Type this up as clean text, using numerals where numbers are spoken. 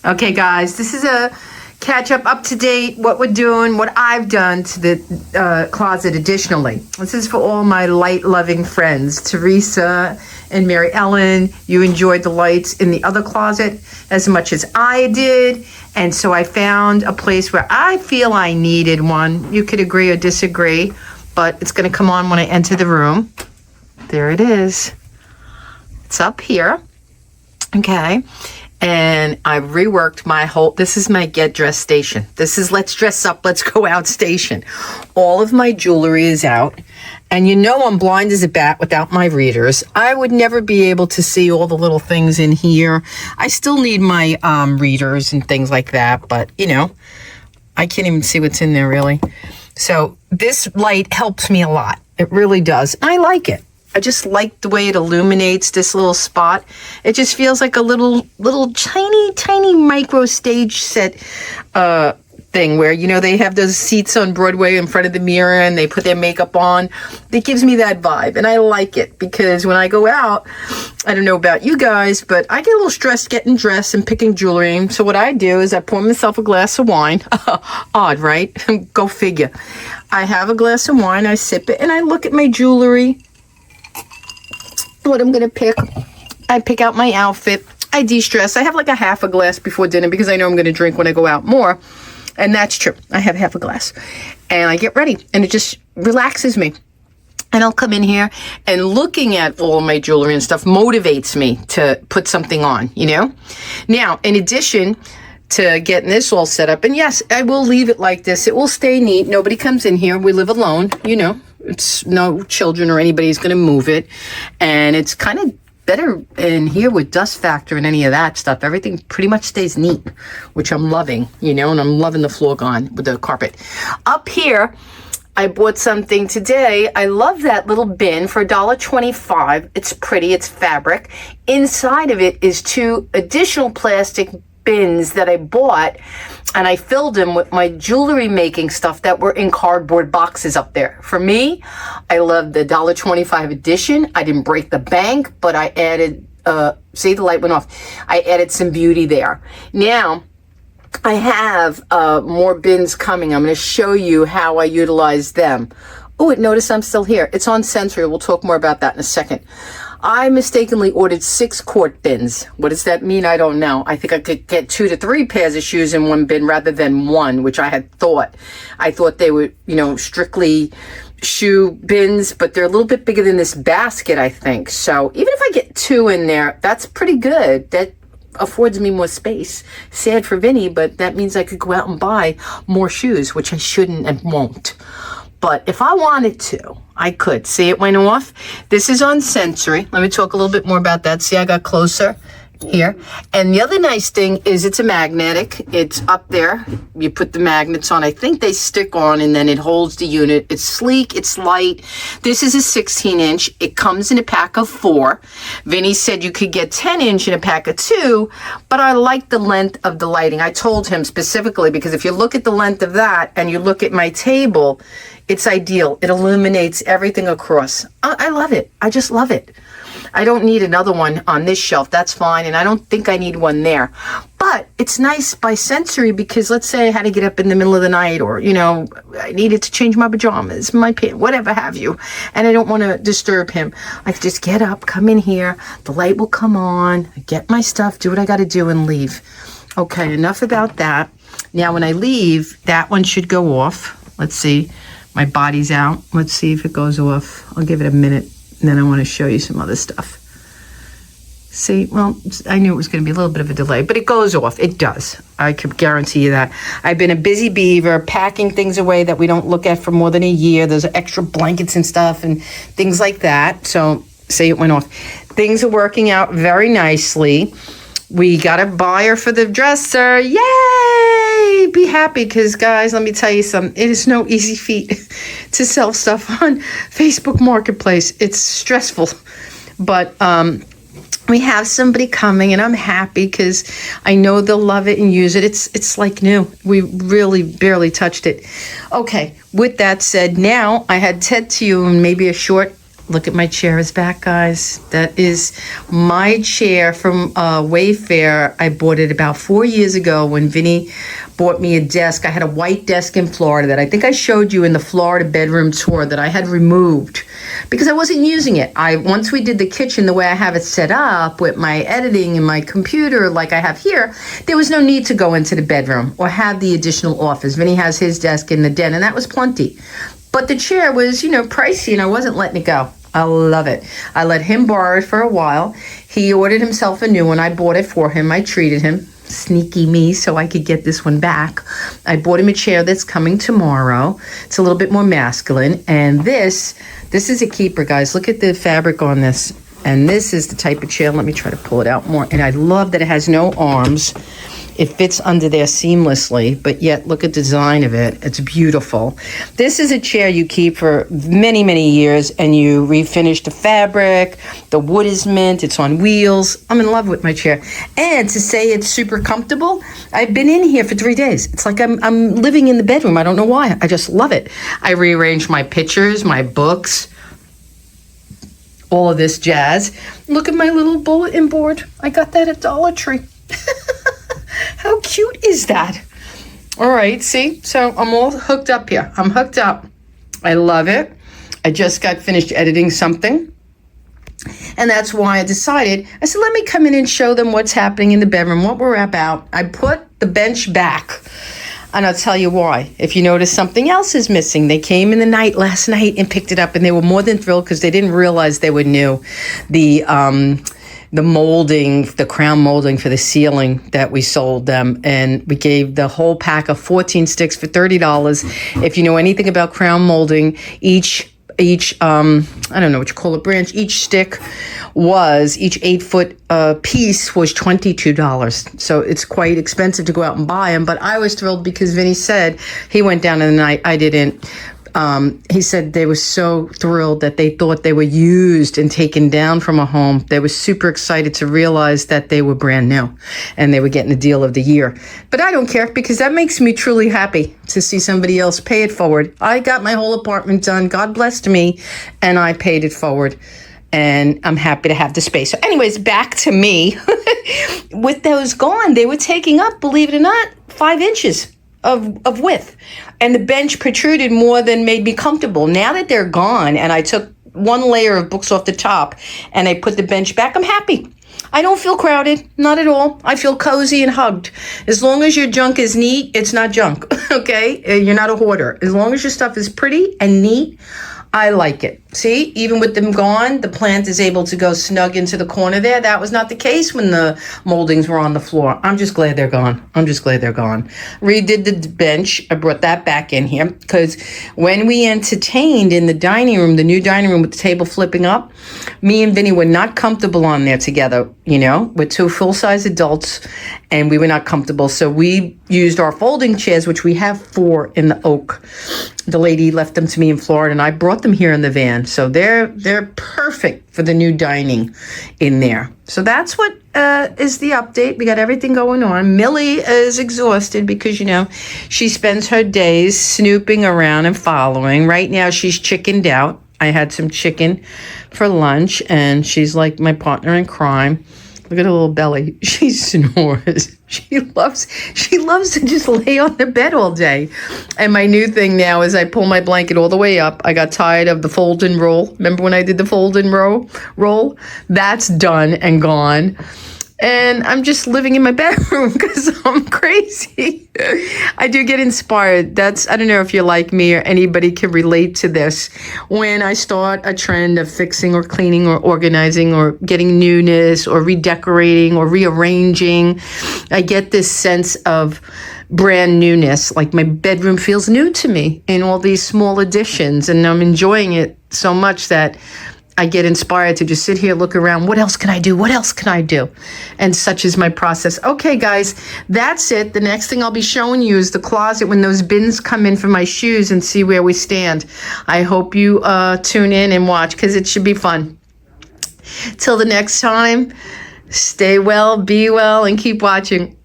Okay, guys, this is a catch up to date, what we're doing, what I've done to the closet additionally. This is for all my light-loving friends. Teresa and Mary Ellen, you enjoyed the lights in the other closet as much as I did. And so I found a place where I feel I needed one. You could agree or disagree, but it's going to come on when I enter the room. There it is. It's up here. Okay. And I've reworked my whole, this is my get dressed station. This is let's dress up, let's go out station. All of my jewelry is out. And you know I'm blind as a bat without my readers. I would never be able to see all the little things in here. I still need my readers and things like that. But, you know, I can't even see what's in there really. So this light helps me a lot. It really does. I like it. I just like the way it illuminates this little spot. It just feels like a little tiny micro stage set thing where, you know, they have those seats on Broadway in front of the mirror and they put their makeup on. It gives me that vibe and I like it because when I go out, I don't know about you guys, but I get a little stressed getting dressed and picking jewelry. So what I do is I pour myself a glass of wine. Odd, right? Go figure. I have a glass of wine, I sip it, and I look at my jewelry. What I'm gonna pick. I pick out my outfit. I de-stress. I have like a half a glass before dinner because I know I'm gonna drink when I go out more. And that's true. I have half a glass. And I get ready and it just relaxes me. And I'll come in here and looking at all my jewelry and stuff motivates me to put something on, you know? Now, in addition to getting this all set up, and yes, I will leave it like this. It will stay neat. Nobody comes in here. We live alone, you know. It's no children or anybody's going to move it. And it's kind of better in here with dust factor and any of that stuff. Everything pretty much stays neat, which I'm loving, you know, and I'm loving the floor gone with the carpet. Up here, I bought something today. I love that little bin for $1.25. It's pretty. It's fabric. Inside of it is 2 additional plastic bins that I bought, and I filled them with my jewelry making stuff that were in cardboard boxes up there. For me, I love the $1.25 edition. I didn't break the bank, but I added, see, the light went off. I added some beauty there. Now, I have more bins coming. I'm going to show you how I utilize them. Oh, notice I'm still here. It's on sensory. We'll talk more about that in a second. I mistakenly ordered 6 quart bins. What does that mean? I don't know. I think I could get 2 to 3 pairs of shoes in one bin rather than one, which I had thought. I thought they were, you know, strictly shoe bins, but they're a little bit bigger than this basket, I think. So even if I get 2 in there, that's pretty good. That affords me more space. Sad for Vinny, but that means I could go out and buy more shoes, which I shouldn't and won't. But if I wanted to, I could. See, it went off. This is on sensory. Let me talk a little bit more about that. See, I got closer here. And the other nice thing is it's a magnetic. It's up there. You put the magnets on. I think they stick on and then it holds the unit. It's sleek. It's light. This is a 16-inch. It comes in a pack of 4. Vinny said you could get 10-inch in a pack of 2, but I like the length of the lighting. I told him specifically because if you look at the length of that and you look at my table, it's ideal. It illuminates everything across. I love it. I just love it. I don't need another one on this shelf. That's fine. And I don't think I need one there. But it's nice by sensory because let's say I had to get up in the middle of the night or, you know, I needed to change my pajamas, my pants, whatever have you. And I don't want to disturb him. I could just get up, come in here. The light will come on, get my stuff, do what I got to do and leave. Okay, enough about that. Now, when I leave, that one should go off. Let's see. My body's out. Let's see if it goes off. I'll give it a minute, and then I want to show you some other stuff. See, well, I knew it was going to be a little bit of a delay, but it goes off. It does. I could guarantee you that. I've been a busy beaver, packing things away that we don't look at for more than a year. There's extra blankets and stuff and things like that. So, see, it went off. Things are working out very nicely. We got a buyer for the dresser. Yay! Be happy because, guys, let me tell you something. It is no easy feat to sell stuff on Facebook Marketplace. It's stressful. But we have somebody coming, and I'm happy because I know they'll love it and use it. It's like new. We really barely touched it. Okay, with that said, now I had said to you in maybe a short Look at my chair is back, guys. That is my chair from Wayfair. I bought it about 4 years ago when Vinny bought me a desk. I had a white desk in Florida that I think I showed you in the Florida bedroom tour that I had removed because I wasn't using it. Once we did the kitchen the way I have it set up with my editing and my computer like I have here, there was no need to go into the bedroom or have the additional office. Vinny has his desk in the den, and that was plenty. But the chair was, pricey, and I wasn't letting it go. I love it. I let him borrow it for a while. He ordered himself a new one. I bought it for him. I treated him. Sneaky me, so I could get this one back. I bought him a chair that's coming tomorrow. It's a little bit more masculine. And this is a keeper, guys. Look at the fabric on this. And this is the type of chair. Let me try to pull it out more. And I love that it has no arms. It fits under there seamlessly, but yet look at the design of it. It's beautiful. This is a chair you keep for many, many years, and you refinish the fabric. The wood is mint. It's on wheels. I'm in love with my chair. And to say it's super comfortable, I've been in here for 3 days. It's like I'm living in the bedroom. I don't know why. I just love it. I rearranged my pictures, my books, all of this jazz. Look at my little bulletin board. I got that at Dollar Tree. How cute is that? All right, see? So I'm all hooked up here. I'm hooked up. I love it. I just got finished editing something. And that's why I decided, I said, let me come in and show them what's happening in the bedroom, what we're about. I put the bench back. And I'll tell you why. If you notice something else is missing, they came in the night last night and picked it up, and they were more than thrilled because they didn't realize they were new. The molding, the crown molding for the ceiling that we sold them, and we gave the whole pack of 14 sticks for $30. If you know anything about crown molding, each I don't know what you call it, branch, each stick was, each 8-foot piece was $22. So it's quite expensive to go out and buy them, but I was thrilled because Vinny said he went down in the night. I didn't. He said they were so thrilled that they thought they were used and taken down from a home. They were super excited to realize that they were brand new and they were getting the deal of the year. But I don't care because that makes me truly happy to see somebody else pay it forward. I got my whole apartment done. God blessed me, and I paid it forward. And I'm happy to have the space. So anyways, back to me. With those gone, they were taking up, believe it or not, 5 inches of width, and the bench protruded more than made me comfortable. Now that they're gone, and I took one layer of books off the top and I put the bench back, I'm happy. I don't feel crowded, not at all. I feel cozy and hugged. As long as your junk is neat, it's not junk, okay? You're not a hoarder. As long as your stuff is pretty and neat, I like it. See, even with them gone, the plant is able to go snug into the corner there. That was not the case when the moldings were on the floor. I'm just glad they're gone. Redid the bench. I brought that back in here because when we entertained in the dining room, the new dining room with the table flipping up, me and Vinny were not comfortable on there together. We're 2 full-size adults, and we were not comfortable. So we used our folding chairs, which we have 4 in the oak. The lady left them to me in Florida, and I brought them here in the van. So they're perfect for the new dining in there. So that's what is the update. We got everything going on. Millie is exhausted because, she spends her days snooping around and following. Right now, she's chickened out. I had some chicken for lunch, and she's like my partner in crime. Look at her little belly. She snores. She loves to just lay on the bed all day. And my new thing now is I pull my blanket all the way up. I got tired of the fold and roll. Remember when I did the fold and roll? That's done and gone. And I'm just living in my bedroom because I'm crazy. I do get inspired. I don't know if you're like me or anybody can relate to this. When I start a trend of fixing or cleaning or organizing or getting newness or redecorating or rearranging, I get this sense of brand newness. Like my bedroom feels new to me in all these small additions, and I'm enjoying it so much that I get inspired to just sit here, look around. What else can I do? What else can I do? And such is my process. Okay, guys, that's it. The next thing I'll be showing you is the closet when those bins come in for my shoes and see where we stand. I hope you tune in and watch because it should be fun. Till the next time, stay well, be well, and keep watching.